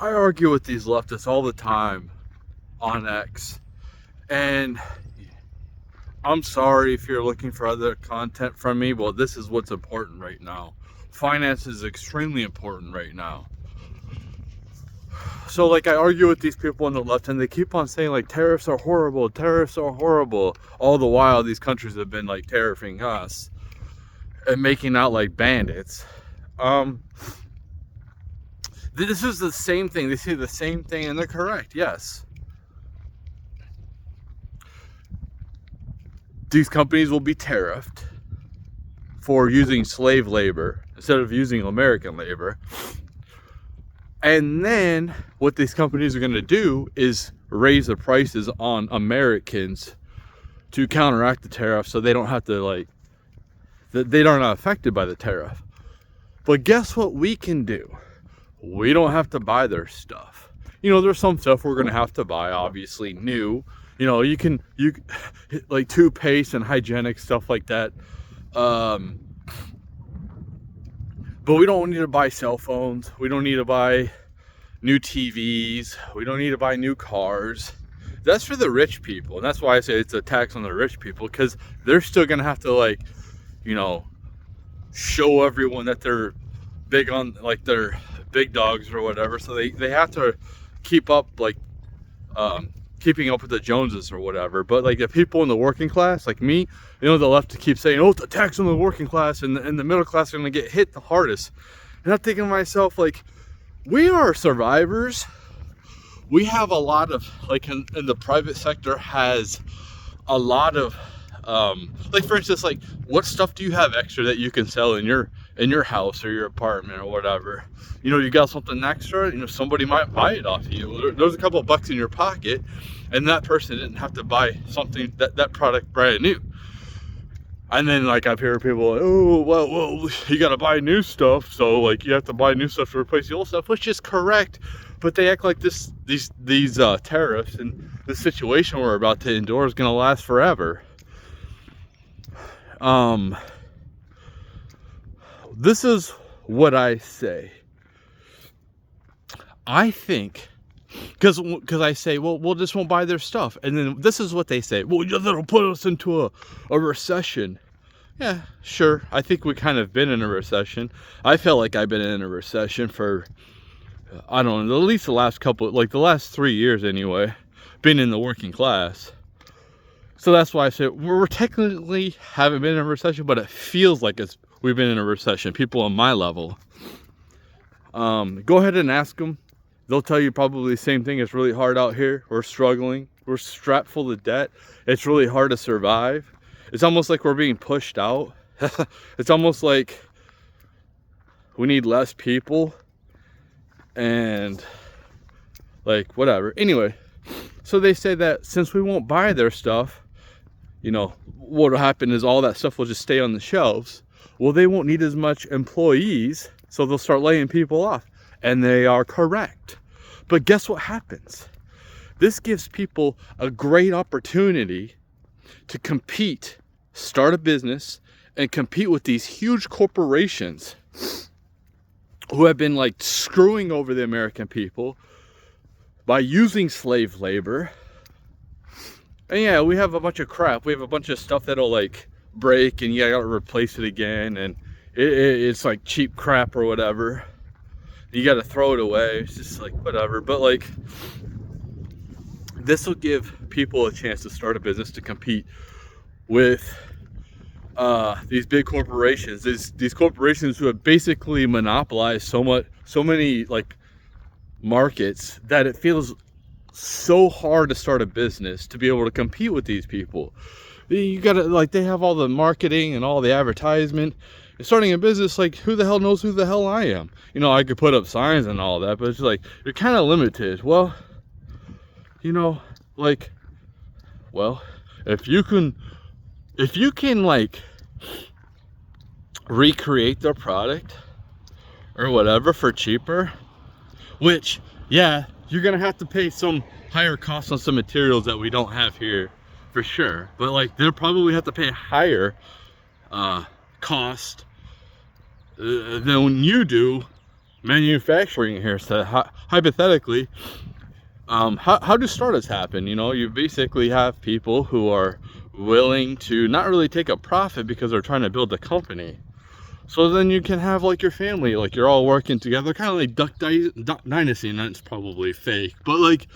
I argue with these leftists all the time on X, and I'm sorry if you're looking for other content from me. Well, this is what's important right now. Finance is extremely important right now. So like I argue with these people on the left, and they keep on saying like tariffs are horrible, all the while these countries have been like tariffing us and making out like bandits. This is the same thing. They say the same thing, and they're correct. Yes, these companies will be tariffed for using slave labor instead of using American labor. And then what these companies are going to do is raise the prices on Americans to counteract the tariff, so they don't have to like, they are not affected by the tariff. But guess what we can do? We don't have to buy their stuff. You know, there's some stuff we're going to have to buy, obviously new. You know, you like toothpaste and hygienic stuff like that. But we don't need to buy cell phones. We don't need to buy new TVs. We don't need to buy new cars. That's for the rich people. And that's why I say it's a tax on the rich people, because they're still going to have to, like, you know, show everyone that they're big on, like, they're big dogs or whatever. So they have to keep up, like, keeping up with the Joneses or whatever. But like the people in the working class, like me, you know, the left keep saying, oh, it's a tax on the working class, and the middle class are going to get hit the hardest. And I'm thinking to myself, like, we are survivors. We have a lot of, like, in the private sector has a lot of, like, for instance, like, what stuff do you have extra that you can sell in your house or your apartment or whatever? You know, you got something extra, you know, somebody might buy it off you. There's a couple of bucks in your pocket, and that person didn't have to buy something, that product brand new. And then, like, I've heard people like, oh, well, you got to buy new stuff, so, like, you have to buy new stuff to replace the old stuff, which is correct. But they act like these tariffs and the situation we're about to endure is going to last forever. This is what I say. I think, because I say, well, we'll just won't buy their stuff. And then this is what they say. Well, that'll put us into a recession. Yeah, sure. I think we kind of been in a recession. I feel like I've been in a recession for, I don't know, at least the last couple, like the last 3 years anyway, been in the working class. So that's why I say we're technically haven't been in a recession, but it feels like we've been in a recession. People on my level. Go ahead and ask them. They'll tell you probably the same thing. It's really hard out here. We're struggling. We're strapped full of debt. It's really hard to survive. It's almost like we're being pushed out. It's almost like we need less people. And, like, whatever. Anyway, so they say that since we won't buy their stuff, you know, what will happen is all that stuff will just stay on the shelves. Well, they won't need as much employees, so they'll start laying people off. And they are correct. But guess what happens? This gives people a great opportunity to compete, start a business, and compete with these huge corporations who have been, like, screwing over the American people by using slave labor. And yeah, we have a bunch of crap. We have a bunch of stuff that'll, like, break and you gotta replace it again, and it's like cheap crap or whatever. You gotta throw it away. It's just like whatever. But, like, this will give people a chance to start a business to compete with these big corporations. These corporations who have basically monopolized so many like markets that it feels so hard to start a business to be able to compete with these people. You gotta, like, they have all the marketing and all the advertisement. Starting a business, like, who the hell knows who the hell I am? You know, I could put up signs and all that, but it's like, you're kind of limited. Well, you know, like, well, if you can like recreate their product or whatever for cheaper, which, yeah, you're gonna have to pay some higher costs on some materials that we don't have here for sure, but, like, they'll probably have to pay higher cost than you do manufacturing here. So hypothetically, how do startups happen? You know, you basically have people who are willing to not really take a profit because they're trying to build a company. So then you can have like your family, like you're all working together, kind of like Duck Dynasty, and that's probably fake, but like,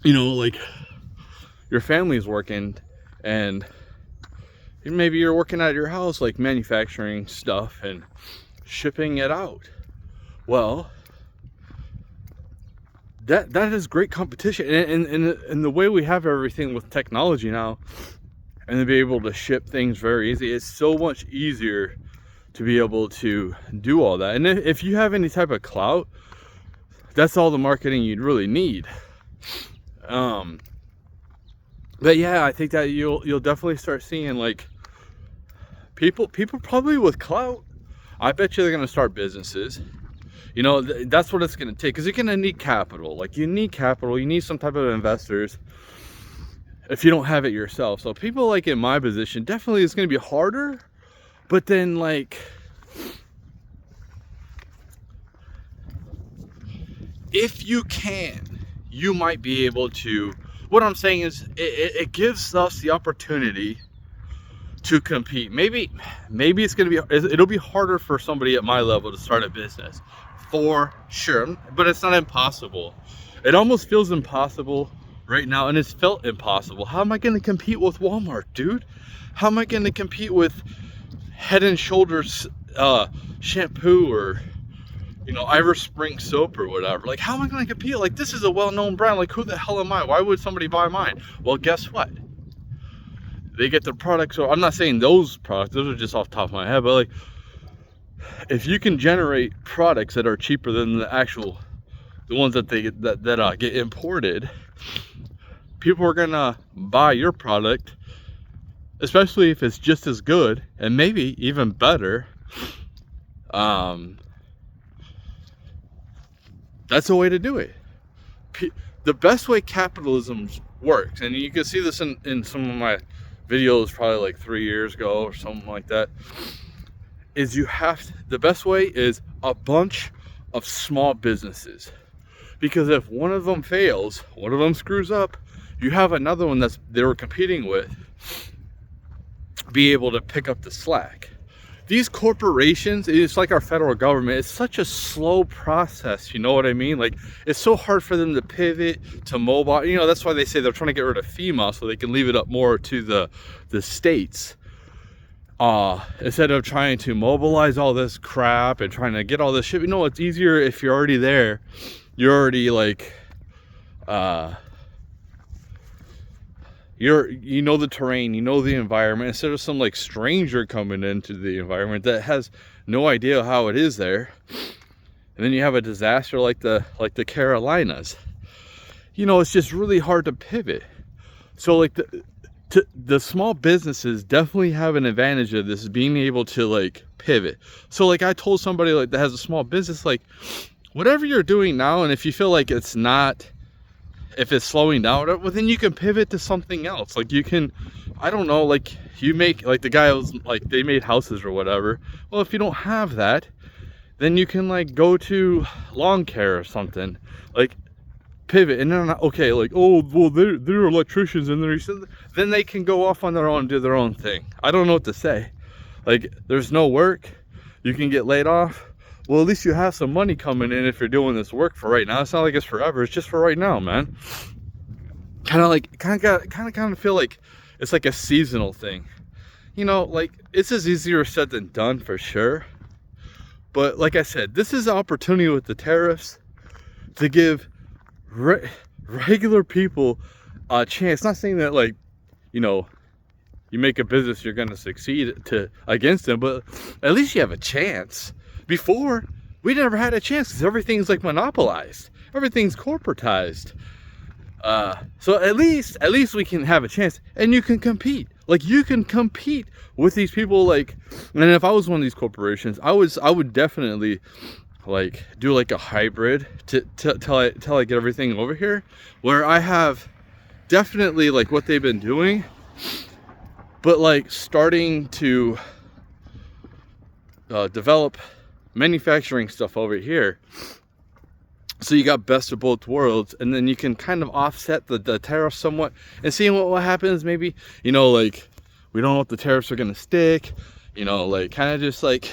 you know, like your family's working, and maybe you're working at your house, like manufacturing stuff and shipping it out. Well, that is great competition, and the way we have everything with technology now, and to be able to ship things very easy, it's so much easier to be able to do all that. And if you have any type of clout, that's all the marketing you'd really need. But yeah, I think that you'll definitely start seeing like people probably with clout. I bet you they're gonna start businesses. You know, that's what it's gonna take, because you're gonna need capital. Like you need capital, you need some type of investors if you don't have it yourself. So people like in my position, definitely it's gonna be harder. But then, like, if you can, you might be able to. What I'm saying is, it gives us the opportunity to compete. Maybe it's gonna be, it'll be harder for somebody at my level to start a business, for sure. But it's not impossible. It almost feels impossible right now, and it's felt impossible. How am I gonna compete with Walmart, dude? How am I gonna compete with Head and Shoulders shampoo, or you know, Irish Spring soap or whatever? Like, how am I going to compete? Like, this is a well-known brand. Like, who the hell am I? Why would somebody buy mine? Well, guess what? They get the products. So I'm not saying those products, those are just off the top of my head, but like, if you can generate products that are cheaper than the ones that get imported, people are gonna buy your product, especially if it's just as good and maybe even better. That's a way to do it. The best way capitalism works, and you can see this in some of my videos probably like 3 years ago or something like that, is the best way is a bunch of small businesses. Because if one of them fails, one of them screws up, you have another one they were competing with be able to pick up the slack. These corporations, it's like our federal government, it's such a slow process, you know what I mean? Like, it's so hard for them to pivot to mobile. You know, that's why they say they're trying to get rid of FEMA so they can leave it up more to the states, instead of trying to mobilize all this crap and trying to get all this shit. You know, it's easier if you're already there. You're already like, you know the terrain, you know the environment, instead of some like stranger coming into the environment that has no idea how it is there, and then you have a disaster like the Carolinas. You know, it's just really hard to pivot. So like the small businesses definitely have an advantage of this, being able to like pivot. So like I told somebody like that has a small business, like whatever you're doing now, and if you feel like if it's slowing down, well, then you can pivot to something else. Like you can, I don't know, like you make, like the guy was like, they made houses or whatever. Well, if you don't have that, then you can like go to lawn care or something, like pivot. And then, okay, like, oh, well, they're electricians, and then they can go off on their own and do their own thing. I don't know what to say. Like, there's no work, you can get laid off. Well, at least you have some money coming in if you're doing this work for right now. It's not like it's forever. It's just for right now, man. Kind of feel like it's like a seasonal thing. You know, like it's just easier said than done for sure. But like I said, this is an opportunity with the tariffs to give regular people a chance. Not saying that, like, you know, you make a business, you're going to succeed against them, but at least you have a chance. Before, we never had a chance because everything's like monopolized, everything's corporatized. So at least we can have a chance, and you can compete. Like, you can compete with these people. Like, and if I was one of these corporations, I would definitely like do like a hybrid till I get everything over here, where I have definitely like what they've been doing, but like starting to develop manufacturing stuff over here. So you got best of both worlds, and then you can kind of offset the tariffs somewhat, and seeing what happens. Maybe, you know, like, we don't know if the tariffs are gonna stick, you know, like, kind of just like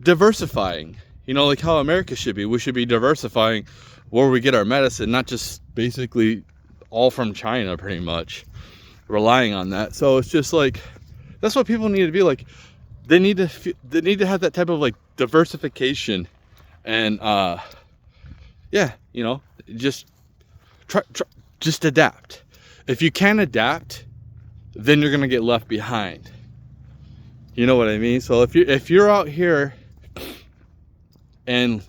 diversifying, you know, like how America should be. We should be diversifying where we get our medicine, not just basically all from China, pretty much relying on that. So it's just like, that's what people need to be like. They need to have that type of like diversification, and yeah, you know, just just adapt. If you can't adapt, then you're gonna get left behind. You know what I mean? So if you're out here and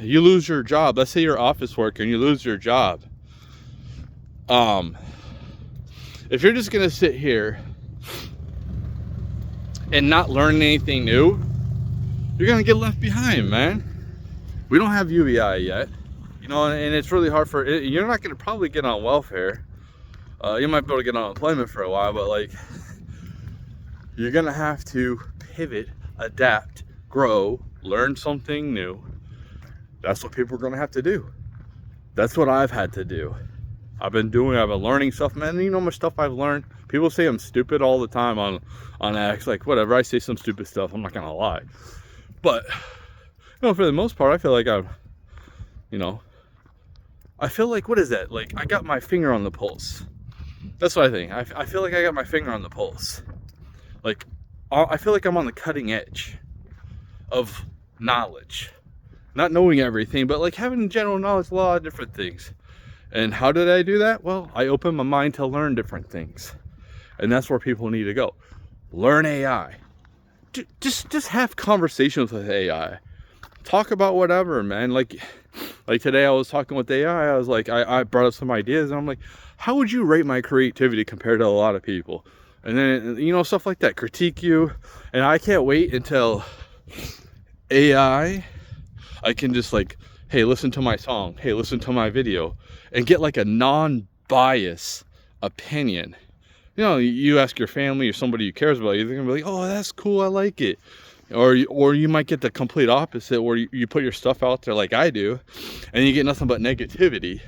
you lose your job, let's say you're office worker and you lose your job, if you're just gonna sit here and not learn anything new, you're gonna get left behind, man. We don't have UBI yet, you know, and it's really hard for it. You're not gonna probably get on welfare. You might be able to get on unemployment for a while, but like, you're gonna have to pivot, adapt, grow, learn something new. That's what people are gonna have to do. That's what I've had to do. I've been learning stuff, man. You know how much stuff I've learned. People say I'm stupid all the time on X, like, whatever. I say some stupid stuff, I'm not gonna lie, but you know, for the most part, I feel like I'm, you know, I feel like, what is that? Like, I got my finger on the pulse. That's what I think. I feel like I got my finger on the pulse. Like, I feel like I'm on the cutting edge of knowledge. Not knowing everything, but like having general knowledge, a lot of different things. And how did I do that? Well, I opened my mind to learn different things. And that's where people need to go. Learn AI. Just have conversations with AI. Talk about whatever, man. Like today I was talking with AI. I was like, I brought up some ideas, and I'm like, how would you rate my creativity compared to a lot of people? And then, you know, stuff like that, critique you. And I can't wait until AI, I can just like, hey, listen to my song, hey, listen to my video, and get like a non-biased opinion. You know, you ask your family or somebody who cares about you, they're gonna be like, oh, that's cool, I like it. Or you might get the complete opposite, where you put your stuff out there like I do, and you get nothing but negativity.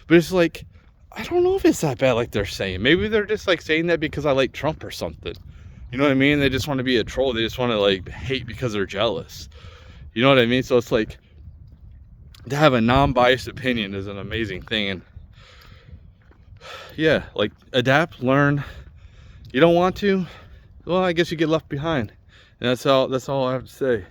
But it's like, I don't know if it's that bad like they're saying. Maybe they're just like saying that because I like Trump or something. You know what I mean? They just want to be a troll. They just want to like hate because they're jealous. You know what I mean? So it's like, to have a non-biased opinion is an amazing thing. And yeah, like, adapt, learn. You don't want to, well, I guess you get left behind. And that's all I have to say.